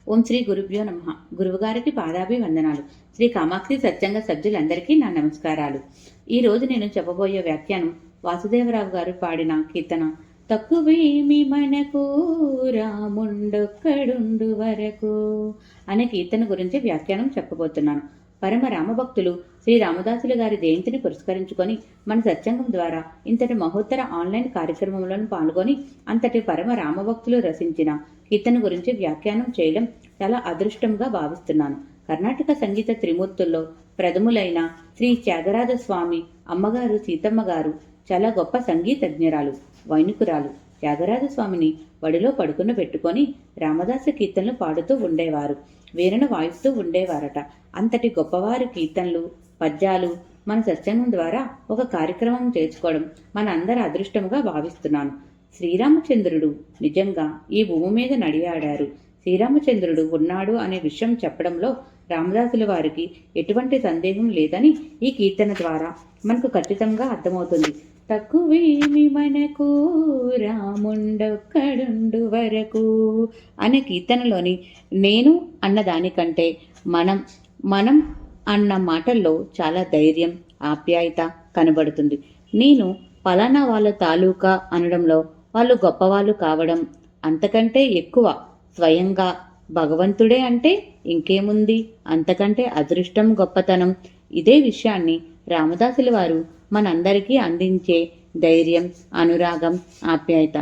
ఓం శ్రీ గురుభ్యో నమః. గురువుగారికి పాదాభివందనాలు. శ్రీ కామాక్షి సత్సంగ సభ్యులందరికీ నా నమస్కారాలు. ఈ రోజు నేను చెప్పబోయే వ్యాఖ్యానం వాసుదేవరావు గారు పాడిన కీర్తన తక్కువేమి మనకు రాముండొక్కడుండు వరకు అనే కీర్తన గురించి వ్యాఖ్యానం చెప్పబోతున్నాను. పరమ రామభక్తులు శ్రీ రామదాసులు గారి జయంతిని పురస్కరించుకొని మన సత్సంగం ద్వారా ఇంతటి మహోత్తర ఆన్లైన్ కార్యక్రమంలో పాల్గొని అంతటి పరమ రామభక్తులు రచించిన కీర్తన గురించి వ్యాఖ్యానం చేయడం చాలా అదృష్టంగా భావిస్తున్నాను. కర్ణాటక సంగీత త్రిమూర్తుల్లో ప్రథములైన శ్రీ త్యాగరాజ స్వామి అమ్మగారు సీతమ్మ గారు చాలా గొప్ప సంగీతజ్ఞరాలు, వైణికురాలు. త్యాగరాజ స్వామిని వడిలో పడుకున పెట్టుకొని రామదాసు కీర్తనలు పాడుతూ ఉండేవారు, వీరను వాయిస్తూ ఉండేవారట. అంతటి గొప్పవారి కీర్తనలు, పద్యాలు మన సత్సంగం ద్వారా ఒక కార్యక్రమం చేసుకోవడం మన అందరి అదృష్టంగా భావిస్తున్నాను. శ్రీరామచంద్రుడు నిజంగా ఈ భూమి మీద నడియాడారు. శ్రీరామచంద్రుడు ఉన్నాడు అనే విషయం చెప్పడంలో రామదాసుల వారికి ఎటువంటి సందేహం లేదని ఈ కీర్తన ద్వారా మనకు ఖచ్చితంగా అర్థమవుతుంది. తక్కువేమి మనకు రాముండొక్కడుండు వరకు అనే కీర్తనలోని నేను అన్నదానికంటే మనం అన్న మాటల్లో చాలా ధైర్యం, ఆప్యాయత కనబడుతుంది. నేను పలానా వాళ్ళ తాలూకా అనడంలో వాళ్ళు గొప్పవాళ్ళు కావడం అంతకంటే ఎక్కువ. స్వయంగా భగవంతుడే అంటే ఇంకేముంది, అంతకంటే అదృష్టం, గొప్పతనం. ఇదే విషయాన్ని రామదాసుల వారు మనందరికీ అందించే ధైర్యం, అనురాగం, ఆప్యాయత.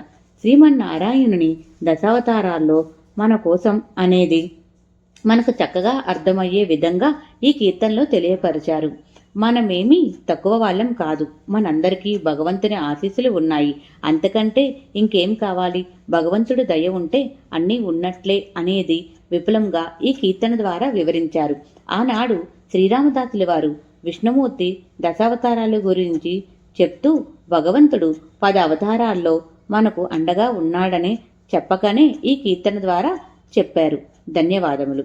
శ్రీమన్నారాయణుని దశావతారాల్లో మన కోసం అనేది మనకు చక్కగా అర్థమయ్యే విధంగా ఈ కీర్తనలో తెలియపరిచారు. మనమేమీ తక్కువ వాళ్ళం కాదు, మనందరికీ భగవంతుని ఆశీస్సులు ఉన్నాయి. అంతకంటే ఇంకేం కావాలి? భగవంతుడి దయ ఉంటే అన్నీ ఉన్నట్లే అనేది విపులంగా ఈ కీర్తన ద్వారా వివరించారు. ఆనాడు శ్రీరామదాసుల వారు విష్ణుమూర్తి దశావతారాల గురించి చెప్తూ భగవంతుడు 10 అవతారాల్లో మనకు అండగా ఉన్నాడనే చెప్పకనే ఈ కీర్తన ద్వారా చెప్పారు. ధన్యవాదములు.